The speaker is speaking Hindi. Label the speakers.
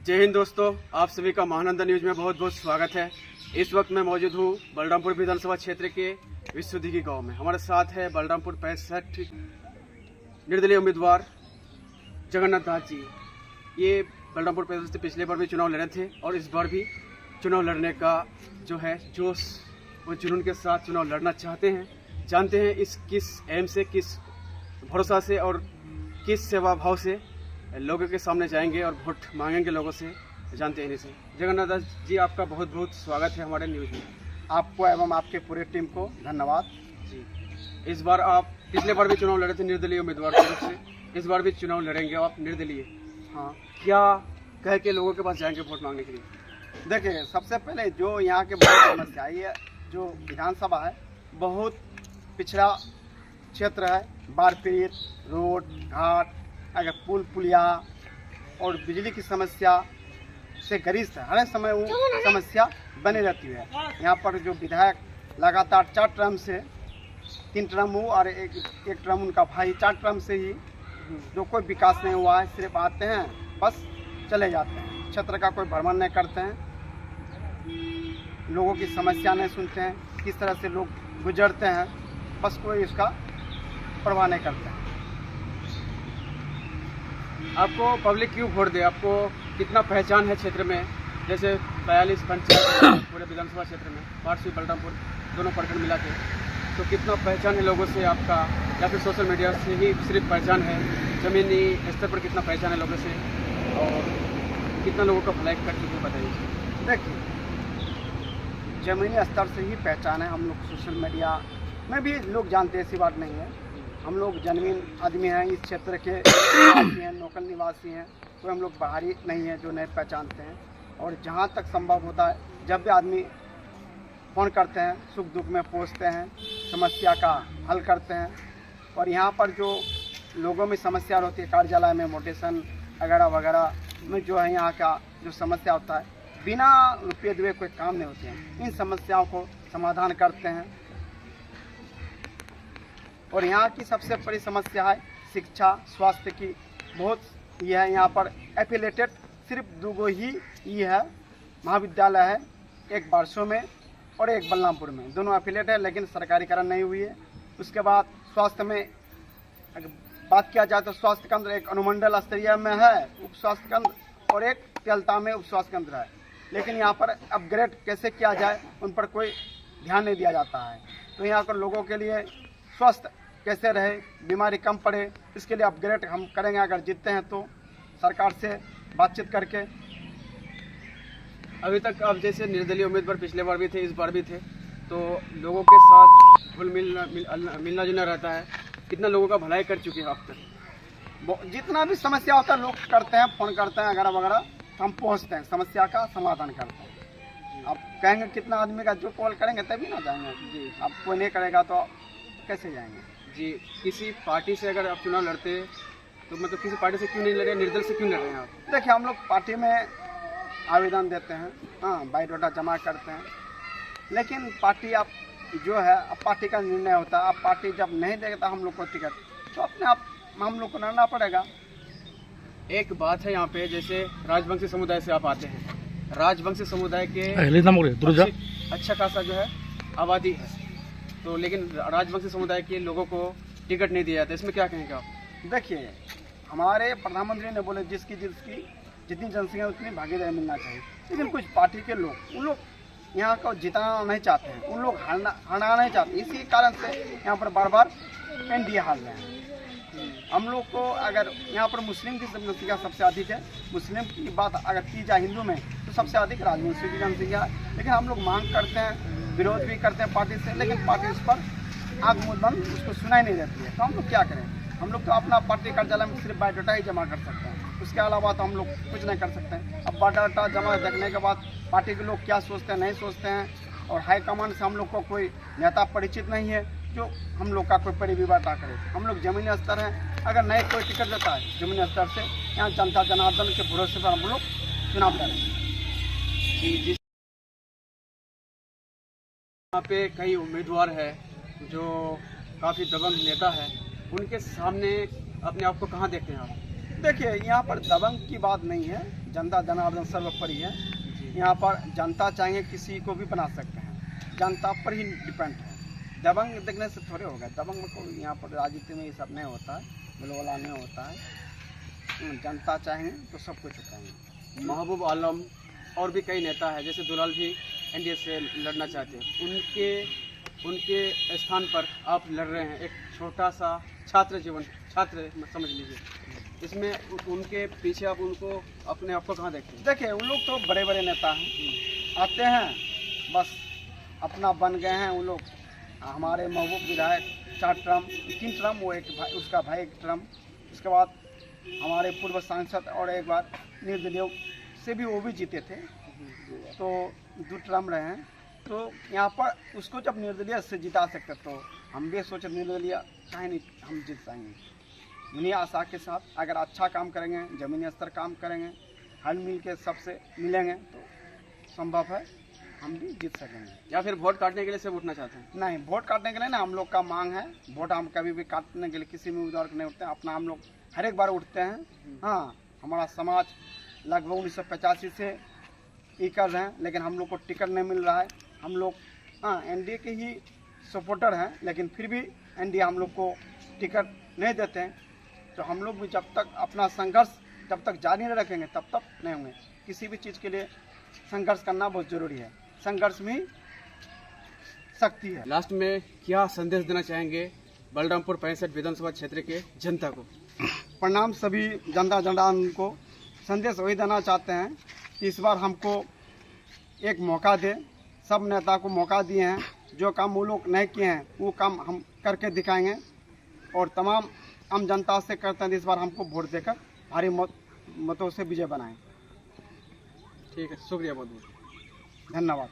Speaker 1: जय हिंद दोस्तों, आप सभी का महानंदा न्यूज में बहुत बहुत स्वागत है। इस वक्त मैं मौजूद हूँ बलरामपुर विधानसभा क्षेत्र के विश्वदीघी गांव में। हमारे साथ है बलरामपुर 65 निर्दलीय उम्मीदवार जगन्नाथ दास जी। ये बलरामपुर 65 से पिछले बार भी चुनाव लड़े थे और इस बार भी चुनाव लड़ने का जो है जोश और जुनून के साथ चुनाव लड़ना चाहते हैं। जानते हैं इस किस एम से, किस भरोसा से और किस सेवा भाव से लोगों के सामने जाएंगे और वोट मांगेंगे लोगों से। जानते हैं इनसे। जगन्नाथ दास जी, आपका बहुत बहुत स्वागत है हमारे न्यूज़ में।
Speaker 2: आपको एवं आपके पूरे टीम को धन्यवाद
Speaker 1: जी। इस बार आप पिछले बार भी चुनाव लड़े थे निर्दलीय उम्मीदवार के रूप से, इस बार भी चुनाव लड़ेंगे आप निर्दलीय। हाँ, क्या कह के लोगों के पास जाएंगे वोट मांगने के लिए?
Speaker 2: देखिए, सबसे पहले जो यहाँ के बहुत समस्या है, ये जो विधानसभा है बहुत पिछड़ा क्षेत्र है। बाढ़ पीड़ित, रोड घाट, अगर पुल पुलिया और बिजली की समस्या से ग्रस्त है। हर समय वो समस्या बनी रहती है। यहाँ पर जो विधायक लगातार 4 टर्म से 3 टर्म वो और एक टर्म उनका भाई, 4 टर्म से ही जो कोई विकास नहीं हुआ है। सिर्फ आते हैं, बस चले जाते हैं, क्षेत्र का कोई भ्रमण नहीं करते हैं, लोगों की समस्या नहीं सुनते हैं, किस तरह से लोग गुजरते हैं, बस कोई इसका परवाह नहीं करते हैं।
Speaker 1: आपको पब्लिक क्यों वोट दे? आपको कितना पहचान है क्षेत्र में? जैसे 42 पंचायत पूरे विधानसभा क्षेत्र में, बारसी बलरामपुर दोनों प्रखंड मिला के, तो कितना पहचान है लोगों से आपका, या फिर सोशल मीडिया से ही सिर्फ पहचान है? ज़मीनी स्तर पर कितना पहचान है लोगों से और कितना लोगों का भलाई कर चुके बताइए।
Speaker 2: देखिए, जमीनी स्तर से ही पहचान है। हम लोग सोशल मीडिया में भी लोग जानते हैं, ऐसी बात नहीं है। हम लोग जन्मीन आदमी हैं, इस क्षेत्र के निवासी हैं, लोकल निवासी हैं, कोई हम लोग बाहरी नहीं है जो नहीं पहचानते हैं। और जहाँ तक संभव होता है, जब भी आदमी फ़ोन करते हैं, सुख दुख में पहुँचते हैं, समस्या का हल करते हैं। और यहाँ पर जो लोगों में समस्या होती है, कार्यालय में मोटेशन वगैरह वगैरह में जो है, यहाँ का जो समस्या होता है, बिना रुपये दिए कोई काम नहीं होते हैं। इन समस्याओं को समाधान करते हैं। और यहाँ की सबसे बड़ी समस्या है शिक्षा, स्वास्थ्य की बहुत ये है। यहाँ पर एफिलेटेड सिर्फ 2 ही ये है महाविद्यालय है, एक बारसों में और एक बलरामपुर में, दोनों एफिलेट है, लेकिन सरकारीकरण नहीं हुई है। उसके बाद स्वास्थ्य में अगर बात किया जाए तो स्वास्थ्य केंद्र एक अनुमंडल स्तरीय में है उप स्वास्थ्य केंद्र, और एक तेलता में उप स्वास्थ्य केंद्र है। लेकिन यहाँ पर अपग्रेड कैसे किया जाए उन पर कोई ध्यान नहीं दिया जाता है। तो यहाँ पर लोगों के लिए स्वस्थ कैसे रहे, बीमारी कम पड़े, इसके लिए अपग्रेड हम करेंगे अगर जीतते हैं तो, सरकार से बातचीत करके।
Speaker 1: अभी तक आप जैसे निर्दलीय उम्मीदवार पिछले बार भी थे, इस बार भी थे, तो लोगों के साथ घुल मिलना जुलना रहता है। कितना लोगों का भलाई कर चुके हैं आप तक?
Speaker 2: जितना भी समस्या होता है लोग करते हैं, फ़ोन करते हैं वगैरह वगैरह, हम पहुँचते हैं, समस्या का समाधान करते हैं। आप कहेंगे कितना आदमी का जो कॉल करेंगे तभी ना जाएंगे जी। आप कोई नहीं करेगा तो कैसे जाएंगे
Speaker 1: जी। किसी पार्टी से अगर आप चुनाव लड़ते तो मतलब किसी पार्टी से क्यों नहीं लड़ रहे, निर्दल से क्यों लड़ रहे हैं आप?
Speaker 2: देखिए, हम लोग पार्टी में आवेदन देते हैं, हाँ, बायोडाटा जमा करते हैं, लेकिन पार्टी आप जो है, अब पार्टी का निर्णय होता है। अब पार्टी जब नहीं देता हम लोग को टिकट, तो अपने आप हम लोग को लड़ना पड़ेगा।
Speaker 1: एक बात है यहाँ पे, जैसे राजवंशी समुदाय से आप आते हैं, राजवंशी समुदाय के अच्छा खासा जो है आबादी है, तो लेकिन राजवंशी समुदाय के लोगों को टिकट नहीं दिया जाता, इसमें क्या कहेंगे आप?
Speaker 2: देखिए, हमारे प्रधानमंत्री ने बोले जिसकी जितनी जनसंख्या उतनी भागीदारी मिलना चाहिए, लेकिन कुछ पार्टी के लोग उन लोग यहाँ को जिताना नहीं चाहते हैं, उन लोग हराना नहीं चाहते। इसी कारण से यहाँ पर बार बार एनडीए हार रहे हैं। हम लोग को अगर यहाँ पर मुस्लिम की जनसंख्या सबसे अधिक है, मुस्लिम की बात अगर की जाए हिंदू में तो सबसे अधिक राजवंशी की जनसंख्या है। लेकिन हम लोग मांग करते हैं, विरोध भी करते हैं पार्टी से, लेकिन पार्टी उस पर आग मुँह बंद उसको सुनाई नहीं देती है। तो हम लोग क्या करें? हम लोग तो अपना पार्टी कार्यालय में सिर्फ बायोडाटा ही जमा कर सकते हैं, उसके अलावा तो हम लोग कुछ नहीं कर सकते हैं। अब बायोडाटा जमा देखने के बाद पार्टी के लोग क्या सोचते हैं, नहीं सोचते हैं, और हाईकमान से हम लोग को कोई नेता परिचित नहीं है जो हम लोग का कोई परिविवाटा करे। हम लोग जमीनी स्तर हैं, अगर नहीं कोई टिकट देता है जमीनी स्तर से, यहाँ जनता जनार्दन के भरोसे पर हम लोग चुनाव लड़ेंगे।
Speaker 1: यहाँ पे कई उम्मीदवार है जो काफ़ी दबंग नेता है, उनके सामने अपने आप को कहाँ देखते हैं आप?
Speaker 2: देखिए, यहाँ पर दबंग की बात नहीं है, जनता जनार्दन सर्वोपरि है। यहाँ पर जनता चाहेंगे किसी को भी बना सकते हैं, जनता पर ही डिपेंड है। दबंग देखने से थोड़े होगा, दबंग को यहाँ पर राजनीति में ये सब नहीं होता है, बिलवाला नहीं होता है। जनता चाहेंगे तो सब कुछ होता
Speaker 1: महबूब आलम और भी कई नेता हैं, जैसे दुलाल भी एनडीए से लड़ना चाहते हैं, उनके स्थान पर आप लड़ रहे हैं। एक छोटा सा छात्र समझ लीजिए, इसमें उनके पीछे आप उनको अपने आप को कहाँ देखते हैं?
Speaker 2: देखिए, उन लोग तो बड़े बड़े नेता हैं, आते हैं बस अपना बन गए हैं। उन लोग हमारे महबूब विधायक 3 टर्म, वो उसका भाई 1 टर्म, उसके बाद हमारे पूर्व सांसद और एक बार निर्दलीय से भी वो भी जीते थे, तो 2 टर्म रहे हैं। तो यहाँ पर उसको जब निर्दलीय से जिता सकते तो हम भी सोचे निर्दलीय चाहे नहीं हम जीत पाएंगे। इन्हीं आशा के साथ अगर अच्छा काम करेंगे, ज़मीनी स्तर काम करेंगे, हल मिल के सबसे मिलेंगे तो संभव है हम भी जीत सकेंगे।
Speaker 1: या फिर वोट काटने के लिए सब उठना चाहते हैं?
Speaker 2: नहीं, वोट काटने के लिए ना हम लोग का मांग है। वोट हम कभी भी काटने के लिए किसी भी उम्मीदवार को नहीं उठते हैं, अपना हम लोग हर एक बार उठते हैं। हाँ, हमारा समाज लगभग 1985 से ये कर रहे हैं, लेकिन हम लोग को टिकट नहीं मिल रहा है। हम लोग एनडीए के ही सपोर्टर हैं, लेकिन फिर भी एनडीए हम लोग को टिकट नहीं देते हैं। तो हम लोग भी जब तक अपना संघर्ष जब तक जारी नहीं रखेंगे तब तक नहीं होंगे। किसी भी चीज़ के लिए संघर्ष करना बहुत ज़रूरी है, संघर्ष में शक्ति है।
Speaker 1: लास्ट में क्या संदेश देना चाहेंगे बलरामपुर 65 विधानसभा क्षेत्र के जनता को?
Speaker 2: प्रणाम सभी जनता जनार्दन को। संदेश वही देना चाहते हैं कि इस बार हमको एक मौका दे। सब नेता को मौका दिए हैं, जो काम वो लोग नहीं किए हैं वो काम हम करके दिखाएंगे और तमाम आम जनता से करते हैं इस बार हमको वोट देकर भारी मतों से विजय बनाएं।
Speaker 1: ठीक है, शुक्रिया बहुत बहुत।
Speaker 2: धन्यवाद।